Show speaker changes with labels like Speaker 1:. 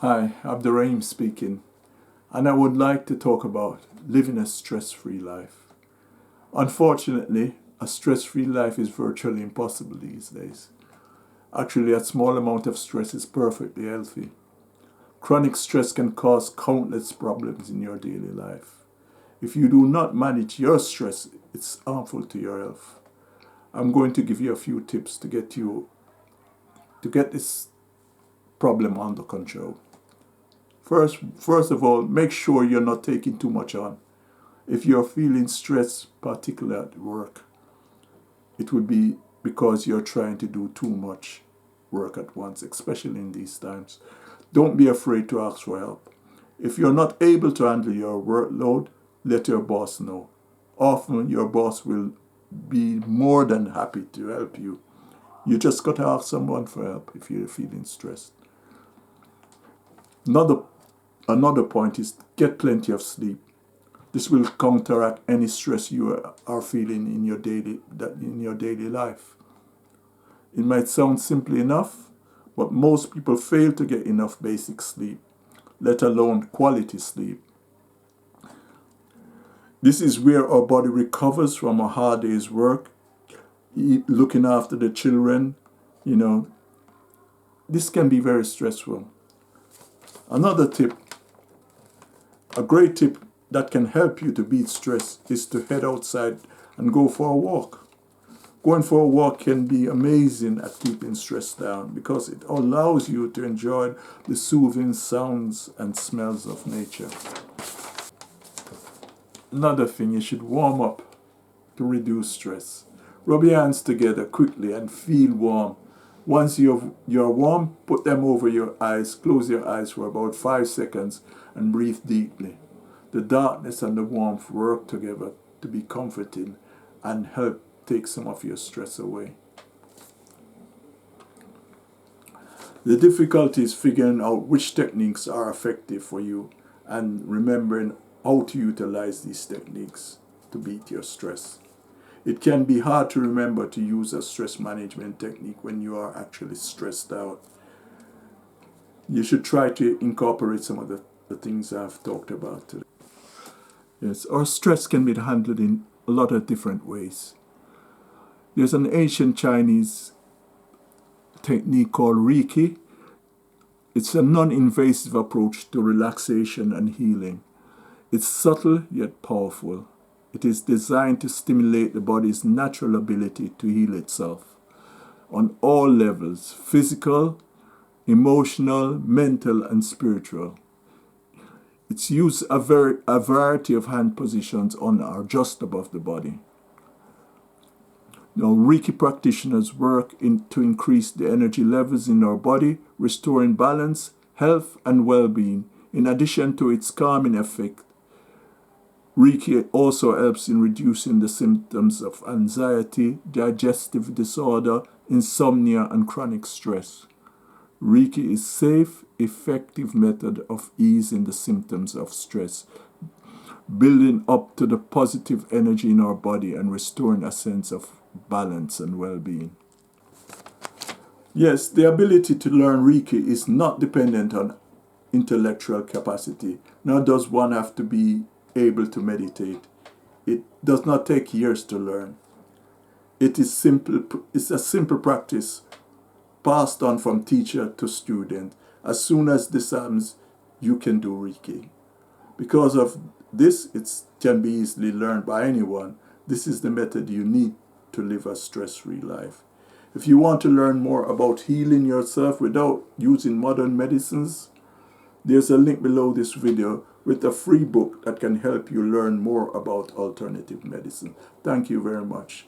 Speaker 1: Hi, Abdurrahim speaking, and I would like to talk about living a stress-free life. Unfortunately, a stress-free life is virtually impossible these days. Actually, a small amount of stress is perfectly healthy. Chronic stress can cause countless problems in your daily life. If you do not manage your stress, it's harmful to your health. I'm going to give you a few tips to get this problem under control. First of all, make sure you're not taking too much on. If you're feeling stressed, particularly at work, it would be because you're trying to do too much work at once, especially in these times. Don't be afraid to ask for help. If you're not able to handle your workload, let your boss know. Often your boss will be more than happy to help you. You just got to ask someone for help if you're feeling stressed. Another Another point is get plenty of sleep. This will counteract any stress you are feeling in your daily life. It might sound simple enough, but most people fail to get enough basic sleep, let alone quality sleep. This is where our body recovers from a hard day's work, looking after the children. You know, this can be very stressful. Another tip, a great tip that can help you to beat stress is to head outside and go for a walk. Going for a walk can be amazing at keeping stress down because it allows you to enjoy the soothing sounds and smells of nature. Another thing, you should warm up to reduce stress. Rub your hands together quickly and feel warm. Once you're warm, put them over your eyes, close your eyes for about 5 seconds and breathe deeply. The darkness and the warmth work together to be comforting and help take some of your stress away. The difficulty is figuring out which techniques are effective for you and remembering how to utilize these techniques to beat your stress. It can be hard to remember to use a stress management technique when you are actually stressed out. You should try to incorporate some of the things I've talked about today. Yes, our stress can be handled in a lot of different ways. There's an ancient Chinese technique called Reiki. It's a non-invasive approach to relaxation and healing. It's subtle yet powerful. It is designed to stimulate the body's natural ability to heal itself on all levels: physical, emotional, mental, and spiritual. It's used a variety of hand positions on or just above the body. Now, Reiki practitioners work to increase the energy levels in our body, restoring balance, health, and well-being. In addition to its calming effect, Reiki also helps in reducing the symptoms of anxiety, digestive disorder, insomnia, and chronic stress. Reiki is a safe, effective method of easing the symptoms of stress, building up to the positive energy in our body and restoring a sense of balance and well-being. Yes, the ability to learn Reiki is not dependent on intellectual capacity, nor does one have to be able to meditate. It does not take years to learn. It's a simple practice passed on from teacher to student. As soon as this happens, you can do Reiki. Because of this, it can be easily learned by anyone. This is the method you need to live a stress-free life. If you want to learn more about healing yourself without using modern medicines, there's a link below this video with a free book that can help you learn more about alternative medicine. Thank you very much.